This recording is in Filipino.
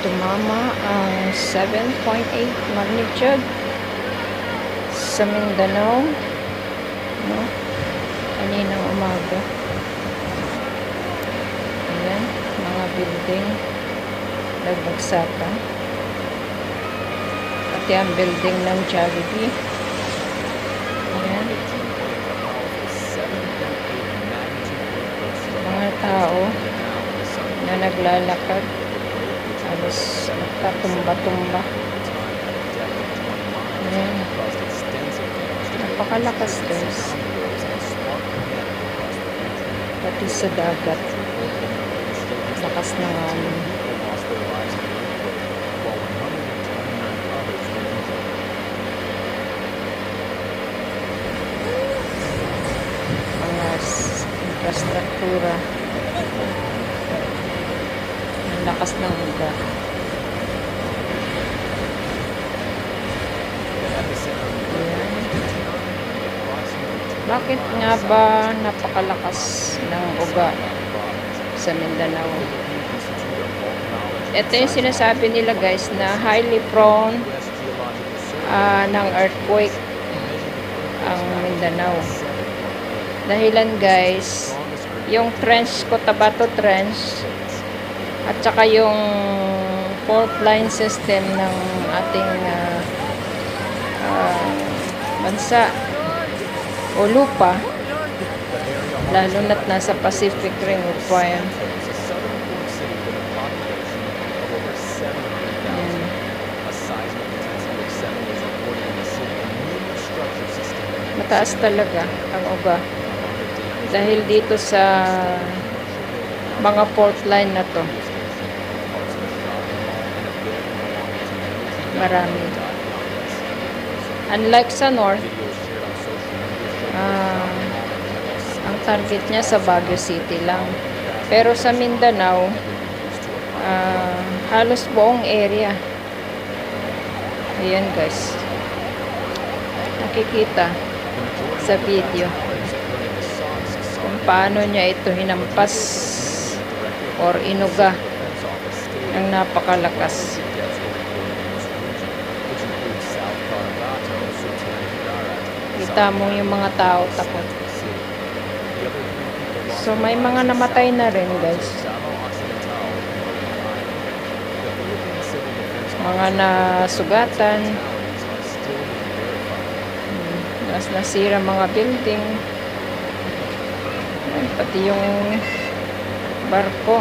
tumama ang 7.8 magnitude sa Mindanao, no? Kaninang umaga. Ayan, mga building nagbagsakan, pati ang building ng Jollibee. Ayan, mga tao na naglalakad, halos nagtatumba-tumba. Ayan, napakalakas guys, pati sa dagat lakas ng alon. Mga infrastruktura, ang lakas ng ugat. Bakit nga ba napakalakas ng uga sa Mindanao? Ito yung sinasabi nila guys, na highly prone ng earthquake ang Mindanao. Dahilan guys, yung trench, Cotabato Trench, at saka yung fault line system ng ating bansa o lupa, lalo na't nasa Pacific Ring of Fire. Mataas talaga ang uga dahil dito sa mga fault line na to. Marami. Unlike sa north, ang target niya sa Baguio City lang. Pero sa Mindanao, halos buong area. Ayan guys, nakikita sa video kung paano niya ito hinampas or inuga ng napakalakas. Kita mo yung mga tao takot. So may mga namatay na rin guys, mga nasugatan, nasira mga building, pati yung barko